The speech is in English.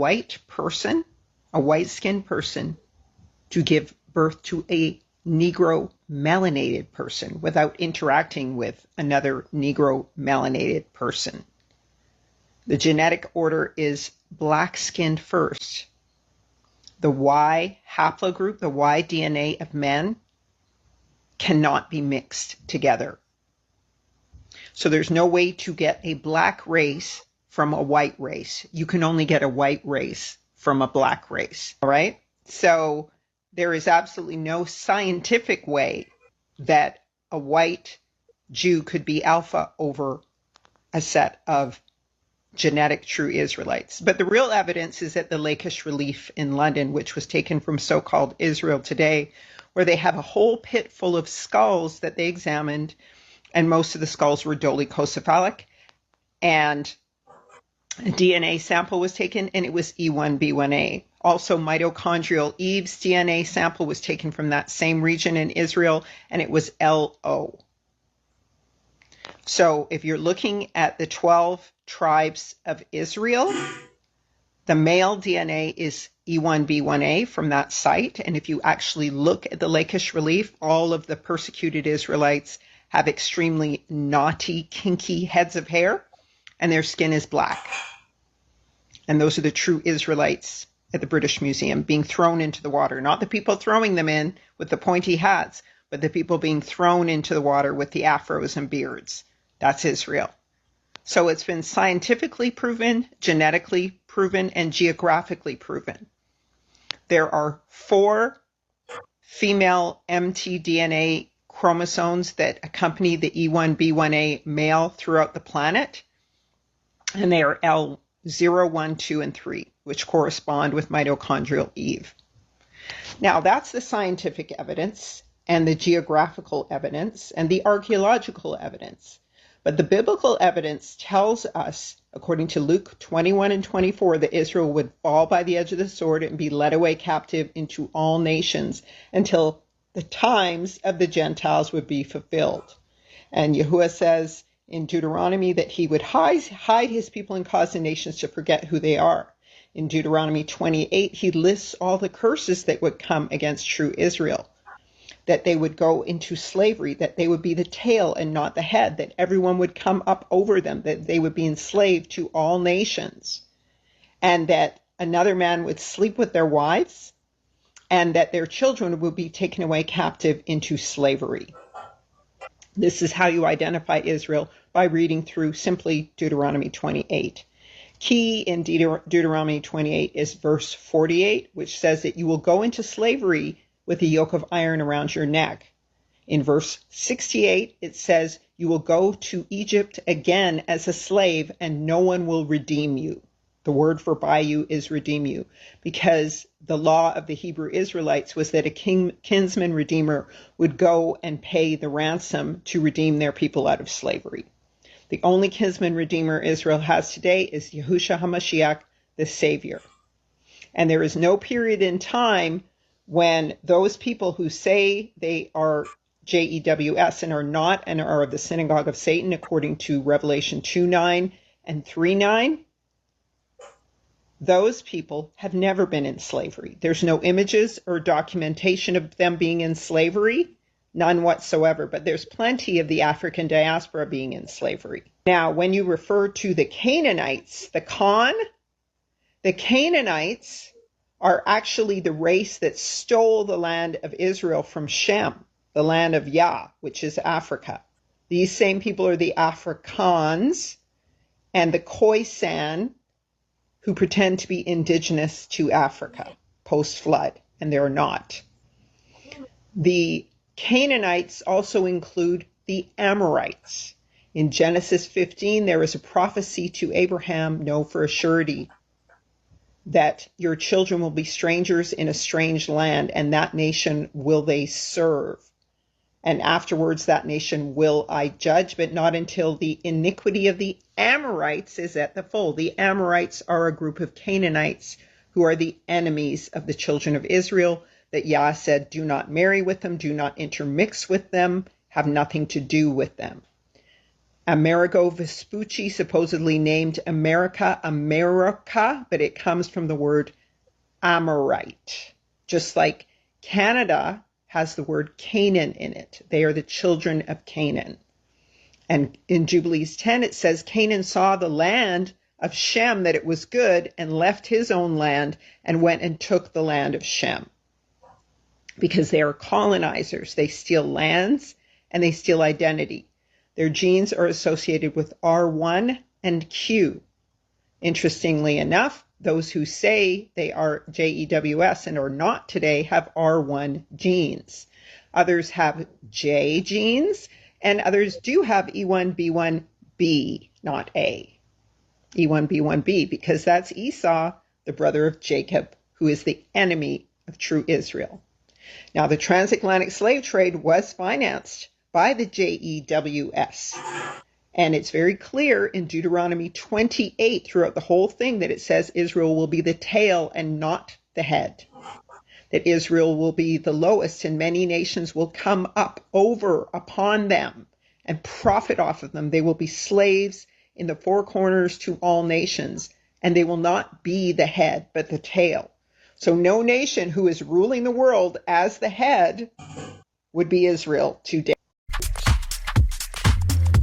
white person, a white-skinned person, to give birth to a Negro melanated person without interacting with another Negro melanated person. The genetic order is black-skinned first. The Y haplogroup, the Y DNA of men, cannot be mixed together. So there's no way to get a black race from a white race. You can only get a white race from a black race, all right? So there is absolutely no scientific way that a white Jew could be alpha over a set of genetic true Israelites. But the real evidence is at the Lachish Relief in London, which was taken from so-called Israel Today, where they have a whole pit full of skulls that they examined, and most of the skulls were dolichocephalic, and a DNA sample was taken, and it was E1B1A. Also, mitochondrial Eve's DNA sample was taken from that same region in Israel, and it was LO. So if you're looking at the 12 tribes of Israel, the male DNA is E1B1A from that site. And if you actually look at the Lachish Relief, all of the persecuted Israelites have extremely knotty, kinky heads of hair, and their skin is black. And those are the true Israelites at the British Museum being thrown into the water. Not the people throwing them in with the pointy hats, but the people being thrown into the water with the afros and beards. That's Israel. So it's been scientifically proven, genetically proven, and geographically proven. There are 4 female mtDNA chromosomes that accompany the E1B1A male throughout the planet, and they are L0, 1, 2, and 3, which correspond with mitochondrial Eve. Now, that's the scientific evidence and the geographical evidence and the archaeological evidence. But the biblical evidence tells us, according to Luke 21 and 24, that Israel would fall by the edge of the sword and be led away captive into all nations until the times of the Gentiles would be fulfilled. And Yahuwah says in Deuteronomy that he would hide his people and cause the nations to forget who they are. In Deuteronomy 28, he lists all the curses that would come against true Israel. That they would go into slavery, that they would be the tail and not the head, that everyone would come up over them, that they would be enslaved to all nations, and that another man would sleep with their wives, and that their children would be taken away captive into slavery. This is how you identify Israel, by reading through simply Deuteronomy 28. Key in Deuteronomy 28 is verse 48, which says that you will go into slavery with a yoke of iron around your neck. In verse 68, it says, you will go to Egypt again as a slave, and no one will redeem you. The word for buy you is redeem you, because the law of the Hebrew Israelites was that a kinsman redeemer would go and pay the ransom to redeem their people out of slavery. The only kinsman redeemer Israel has today is Yahushua HaMashiach, the Savior. And there is no period in time when those people who say they are JEWS and are not, and are of the synagogue of Satan, according to Revelation 2:9 and 3:9, those people have never been in slavery. There's no images or documentation of them being in slavery, none whatsoever, but there's plenty of the African diaspora being in slavery. Now, when you refer to the Canaanites, the Canaanites are actually the race that stole the land of Israel from Shem, the land of Yah, which is Africa. These same people are the Afrikaans and the Khoisan, who pretend to be indigenous to Africa post-flood, and they're not. The Canaanites also include the Amorites. In Genesis 15, there is a prophecy to Abraham, know for a surety that your children will be strangers in a strange land, and that nation will they serve. And afterwards, that nation will I judge, but not until the iniquity of the Amorites is at the full. The Amorites are a group of Canaanites who are the enemies of the children of Israel, that Yah said, do not marry with them, do not intermix with them, have nothing to do with them. Amerigo Vespucci supposedly named America America, but it comes from the word Amorite. Just like Canada has the word Canaan in it. They are the children of Canaan. And in Jubilees 10, it says, Canaan saw the land of Shem, that it was good, and left his own land and went and took the land of Shem. Because they are colonizers. They steal lands and they steal identity. Their genes are associated with R1 and Q. Interestingly enough, those who say they are JEWS and are not today have R1 genes. Others have J genes, and others do have E1B1B, not A. E1B1B, because that's Esau, the brother of Jacob, who is the enemy of true Israel. Now, the transatlantic slave trade was financed by the JEWS. And it's very clear in Deuteronomy 28 throughout the whole thing that it says Israel will be the tail and not the head. That Israel will be the lowest and many nations will come up over upon them and profit off of them. They will be slaves in the four corners to all nations, and they will not be the head but the tail. So no nation who is ruling the world as the head would be Israel today.